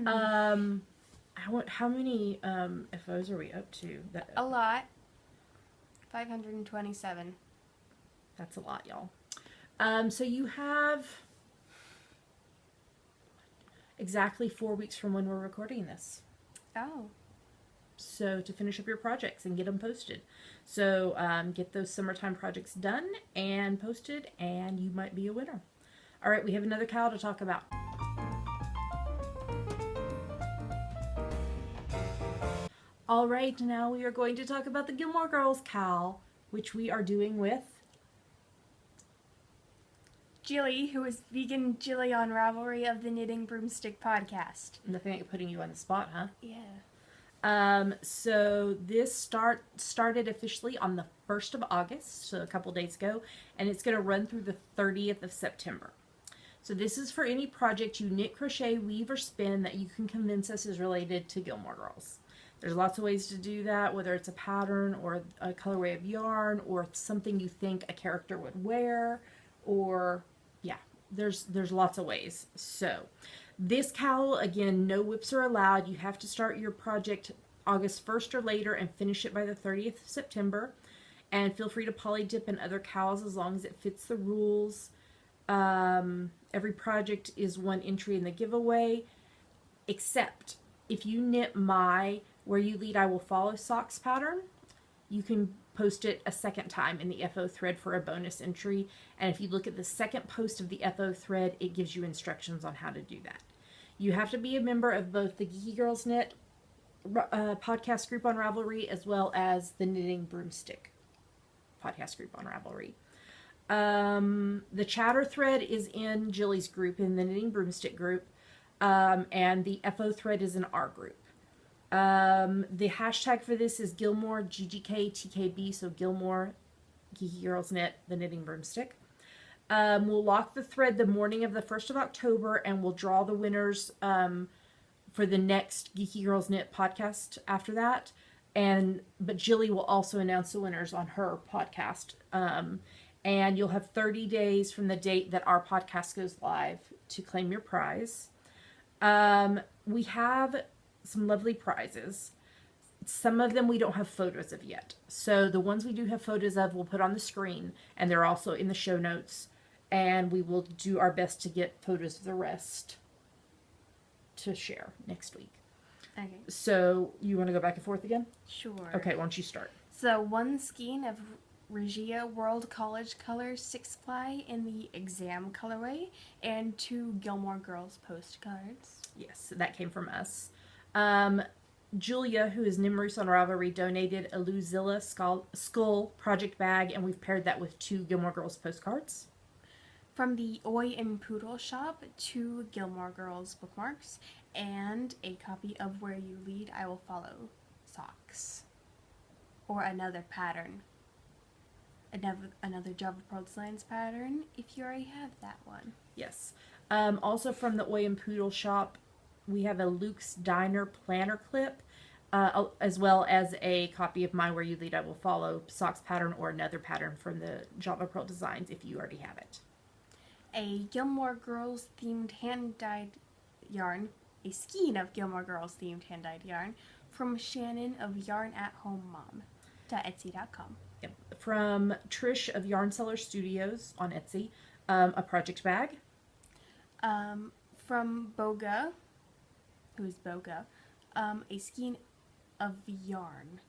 How many FOs are we up to? A lot. 527. That's a lot, y'all. So you have exactly 4 weeks from when we're recording this. Oh. So to finish up your projects and get them posted. So get those summertime projects done and posted, and you might be a winner. All right, we have another cow to talk about. All right, now we are going to talk about the Gilmore Girls cow, which we are doing with Jilly, who is Vegan Jilly on Ravelry of the Knitting Broomstick podcast. Nothing like putting you on the spot, huh? Yeah. So this started officially on the 1st of August, so a couple days ago, and it's going to run through the 30th of September. So this is for any project you knit, crochet, weave, or spin that you can convince us is related to Gilmore Girls. There's lots of ways to do that, whether it's a pattern or a colorway of yarn or something you think a character would wear, or yeah, there's lots of ways. So this cowl, again, no whips are allowed. You have to start your project August 1st or later and finish it by the 30th of September. And feel free to poly dip in other cowls as long as it fits the rules. Every project is one entry in the giveaway, except if you knit my Where You Lead I Will Follow socks pattern, you can post it a second time in the FO thread for a bonus entry. And if you look at the second post of the FO thread, it gives you instructions on how to do that. You have to be a member of both the Geeky Girls Knit podcast group on Ravelry as well as the Knitting Broomstick podcast group on Ravelry. The chatter thread is in Jilly's group, in the Knitting Broomstick group, and the FO thread is in our group. The hashtag for this is Gilmore GGK TKB, so Gilmore Geeky Girls Knit, the Knitting Broomstick. We'll lock the thread the morning of the 1st of October, and we'll draw the winners for the next Geeky Girls Knit podcast after that. But Jilly will also announce the winners on her podcast. And you'll have 30 days from the date that our podcast goes live to claim your prize. We have some lovely prizes. Some of them we don't have photos of yet. So the ones we do have photos of, we'll put on the screen, and they're also in the show notes. And we will do our best to get photos of the rest to share next week. Okay. So you want to go back and forth again? Sure. Okay, why don't you start? So one skein of Regia World College Colors 6-ply in the exam colorway, and 2 Gilmore Girls postcards. Yes, that came from us. Julia, who is Nimrus on Ravelry, donated a Luzilla skull project bag, and we've paired that with 2 Gilmore Girls postcards. From the Oi and Poodle shop, 2 Gilmore Girls bookmarks, and a copy of Where You Lead I Will Follow socks. Or another pattern. Another Java Pearl Designs pattern, if you already have that one. Yes. Also from the Oi and Poodle shop, we have a Luke's Diner planner clip, as well as a copy of my Where You Lead I Will Follow socks pattern, or another pattern from the Java Pearl Designs if you already have it. A Gilmore Girls themed hand-dyed yarn, a skein of Gilmore Girls themed hand-dyed yarn from Shannon of Yarn at Home Mom.etsy.com. Yep. From Trish of Yarn Seller Studios on Etsy, a project bag. From Boga who's Boga, a skein of yarn.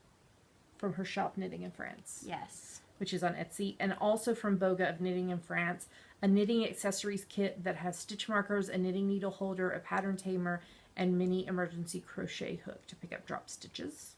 From her shop Knitting in France. Yes. Which is on Etsy. And also from Boga of Knitting in France, a knitting accessories kit that has stitch markers, a knitting needle holder, a pattern tamer, and mini emergency crochet hook to pick up drop stitches.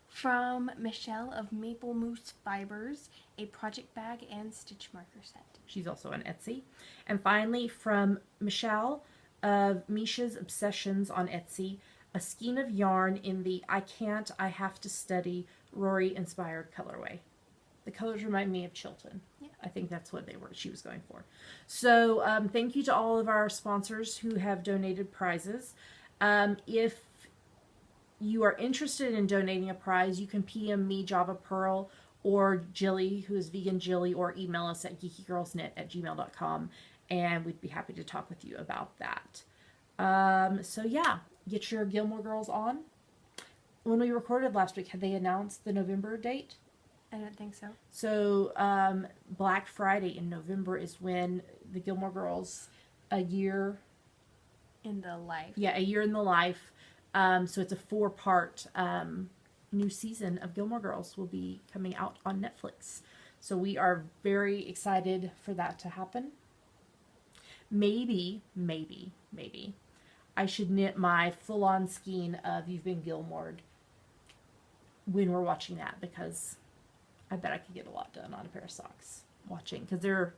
From Michelle of Maple Moose Fibers, a project bag and stitch marker set. She's also on Etsy. And finally, from Michelle of Misha's Obsessions on Etsy, a skein of yarn in the I Can't, I Have to Study Rory-inspired colorway. The colors remind me of Chilton. Yeah. I think that's what she was going for. So thank you to all of our sponsors who have donated prizes. If you are interested in donating a prize, you can PM me, Java Pearl, or Jilly, who is Vegan Jilly, or email us at geekygirlsknit@gmail.com, and we'd be happy to talk with you about that. So yeah, get your Gilmore Girls on. When we recorded last week, had they announced the November date? I don't think so. So Black Friday in November is when the Gilmore Girls, a year in the life. Yeah, a year in the life. So it's a 4-part new season of Gilmore Girls will be coming out on Netflix. So we are very excited for that to happen. Maybe I should knit my full-on skein of You've Been Gilmored when we're watching that, because I bet I could get a lot done on a pair of socks watching, because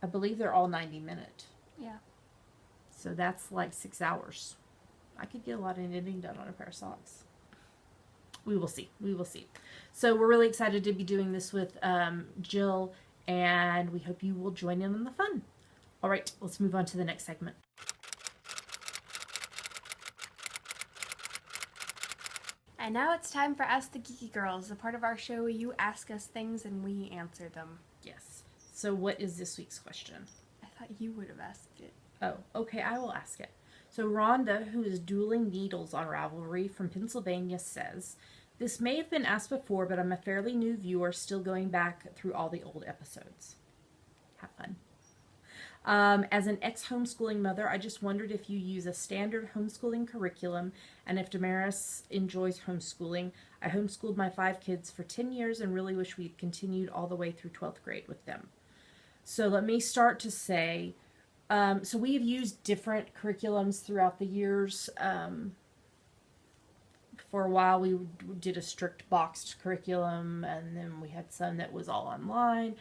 I believe they're all 90-minute. Yeah. So that's like 6 hours. I could get a lot of knitting done on a pair of socks. We will see. We will see. So we're really excited to be doing this with Jill, and we hope you will join in on the fun. All right, let's move on to the next segment. And now it's time for Ask the Geeky Girls, the part of our show where you ask us things and we answer them. Yes. So what is this week's question? I thought you would have asked it. Oh, okay, I will ask it. So Rhonda, who is dueling needles on Ravelry from Pennsylvania, says, this may have been asked before, but I'm a fairly new viewer, still going back through all the old episodes. Have fun. As an ex-homeschooling mother, I just wondered if you use a standard homeschooling curriculum, and if Damaris enjoys homeschooling. I homeschooled my 5 kids for 10 years and really wish we'd continued all the way through 12th grade with them. So let me start to say, so we have used different curriculums throughout the years. For a while we did a strict boxed curriculum, and then we had some that was all online.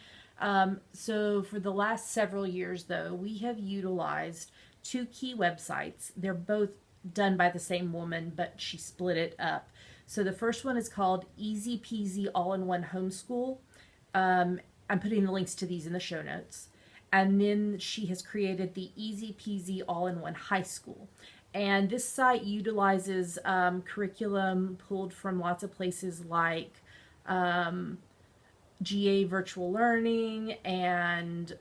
So for the last several years, though, we have utilized 2 key websites. They're both done by the same woman, but she split it up. So the first one is called Easy Peasy All-in-One Homeschool. I'm putting the links to these in the show notes. And then she has created the Easy Peasy All-in-One High School. And this site utilizes curriculum pulled from lots of places like GA Virtual Learning and,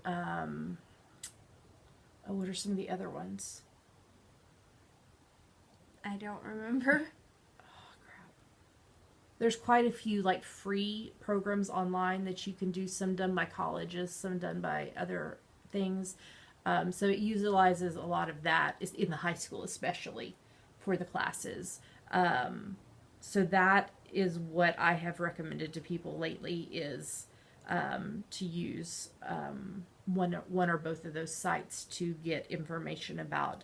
what are some of the other ones? I don't remember. Oh, crap. There's quite a few like free programs online that you can do, some done by colleges, some done by other things. So it utilizes a lot of that, in the high school especially, for the classes. So that is what I have recommended to people lately, is to use one or both of those sites to get information about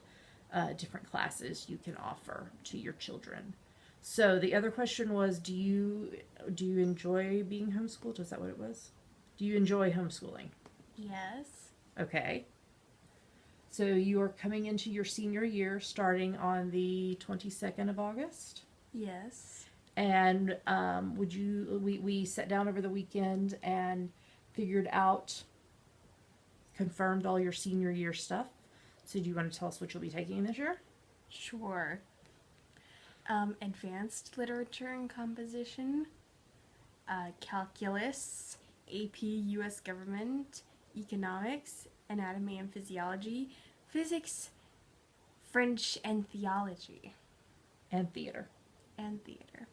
different classes you can offer to your children. So the other question was, do you enjoy being homeschooled? Is that what it was? Do you enjoy homeschooling? Yes. Okay. So you are coming into your senior year starting on the 22nd of August? Yes. And we sat down over the weekend and figured out, confirmed all your senior year stuff. So do you want to tell us what you'll be taking this year? Sure. Advanced Literature and Composition, Calculus, AP US Government, Economics, Anatomy and Physiology, Physics, French, and Theology. And theater. And theater.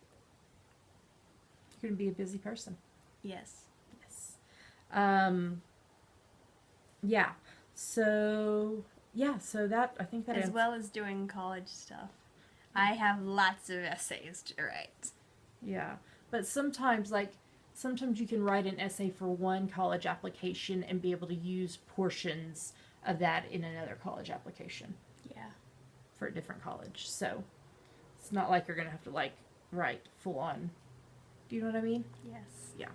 You're going to be a busy person. Yes. Yes. Yeah. So that, I think that as well as doing college stuff. I have lots of essays to write. Yeah. But sometimes you can write an essay for one college application and be able to use portions of that in another college application. Yeah. For a different college. So it's not like you're going to have to write full on. Do you know what I mean? Yes. Yeah.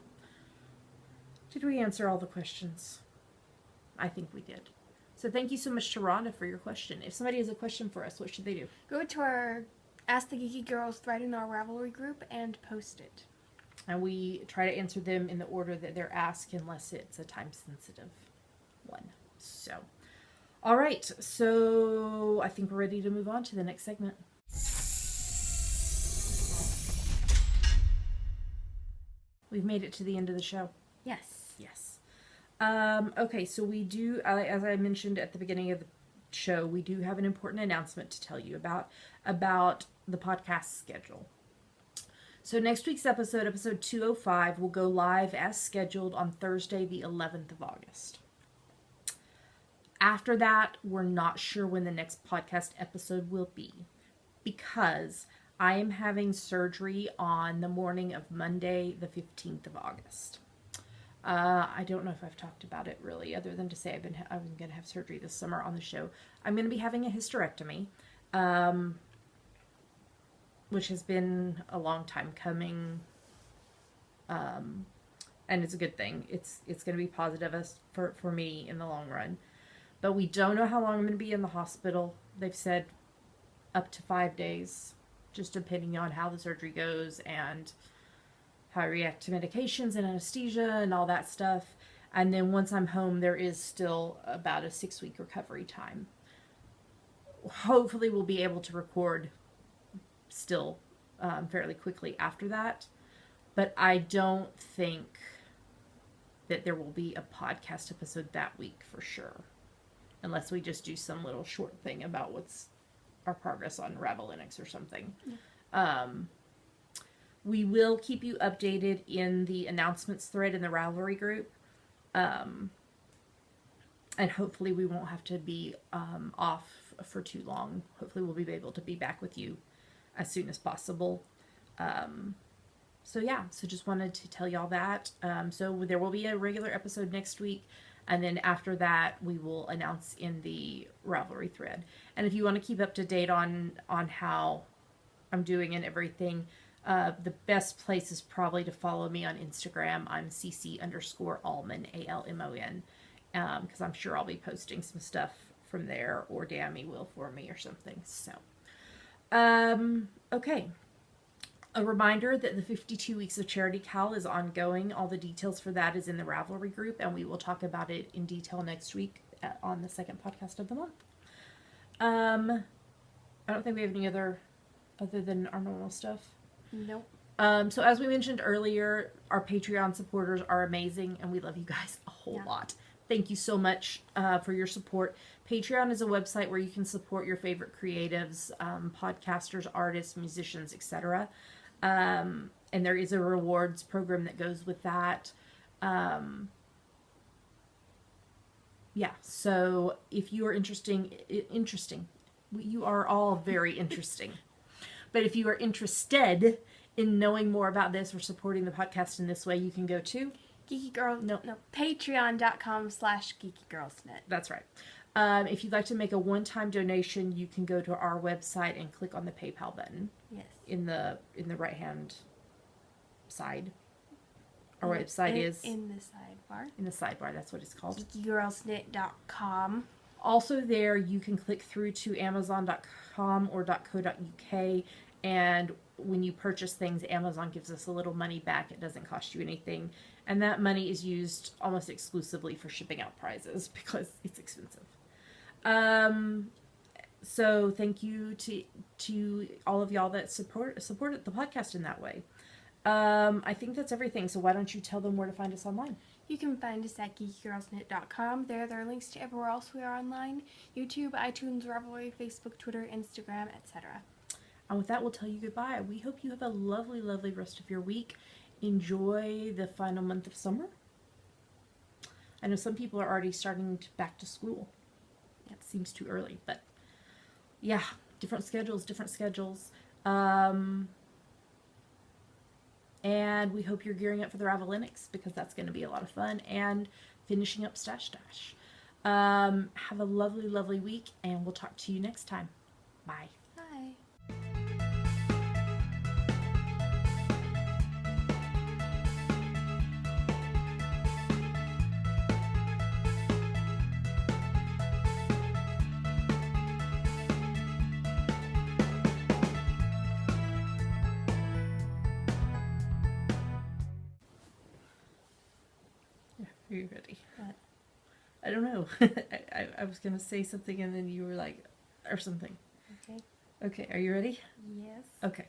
Did we answer all the questions? I think we did. So thank you so much to Rhonda for your question. If somebody has a question for us, what should they do? Go to our Ask the Geeky Girls thread in our Ravelry group and post it. And we try to answer them in the order that they're asked unless it's a time-sensitive one. So, all right. So I think we're ready to move on to the next segment. We've made it to the end of the show. Yes. Yes. Okay, so we do, as I mentioned at the beginning of the show, we do have an important announcement to tell you about the podcast schedule. So next week's episode 205, will go live as scheduled on Thursday, the 11th of August. After that, we're not sure when the next podcast episode will be, because I am having surgery on the morning of Monday, the 15th of August. I don't know if I've talked about it really, other than to say I'm going to have surgery this summer on the show. I'm going to be having a hysterectomy, which has been a long time coming, and it's a good thing. It's going to be positive for me in the long run. But we don't know how long I'm going to be in the hospital. They've said up to 5 days, just depending on how the surgery goes and how I react to medications and anesthesia and all that stuff. And then once I'm home, there is still about a 6-week recovery time. Hopefully we'll be able to record still fairly quickly after that. But I don't think that there will be a podcast episode that week for sure. Unless we just do some little short thing about what's our progress on Ravel Linux or something. Yeah. We will keep you updated in the announcements thread in the Ravelry group. And hopefully we won't have to be off for too long. Hopefully we'll be able to be back with you as soon as possible. So just wanted to tell y'all that. So there will be a regular episode next week. And then after that, we will announce in the Ravelry thread. And if you want to keep up to date on how I'm doing and everything, the best place is probably to follow me on Instagram. I'm cc_almon, ALMON, because I'm sure I'll be posting some stuff from there, or Dammy will for me or something. So, okay. A reminder that the 52 Weeks of Charity Cal is ongoing. All the details for that is in the Ravelry group, and we will talk about it in detail next week on the second podcast of the month. I don't think we have any other than our normal stuff. Nope. So as we mentioned earlier, our Patreon supporters are amazing, and we love you guys a whole lot. Thank you so much for your support. Patreon is a website where you can support your favorite creatives, podcasters, artists, musicians, etc. And there is a rewards program that goes with that. So if you are interesting, you are all very interesting. But if you are interested in knowing more about this or supporting the podcast in this way, you can go to patreon.com/geekygirlsnet. That's right. If you'd like to make a one-time donation, you can go to our website and click on the PayPal button. Yes. In the right-hand side. Our website is in the sidebar. In the sidebar, that's what it's called. geekygirlsnet.com. Also there, you can click through to amazon.com or .co.uk, and when you purchase things, Amazon gives us a little money back. It doesn't cost you anything, and that money is used almost exclusively for shipping out prizes because it's expensive. So thank you to all of y'all that supported the podcast in that way. I think that's everything. So why don't you tell them where to find us online? You can find us at geekygirlsnet.com. There are links to everywhere else we are online: YouTube, iTunes, Ravelry, Facebook, Twitter, Instagram, etc. And with that, we'll tell you goodbye. We hope you have a lovely, lovely rest of your week. Enjoy the final month of summer. I know some people are already starting back to school. It seems too early, but yeah, different schedules. And we hope you're gearing up for the Ravelinics because that's going to be a lot of fun, and finishing up Stash Dash. Have a lovely, lovely week, and we'll talk to you next time. Bye. Bye. Are you ready? What? I don't know. I was going to say something and then you were like, or something. Okay. Okay, are you ready? Yes. Okay.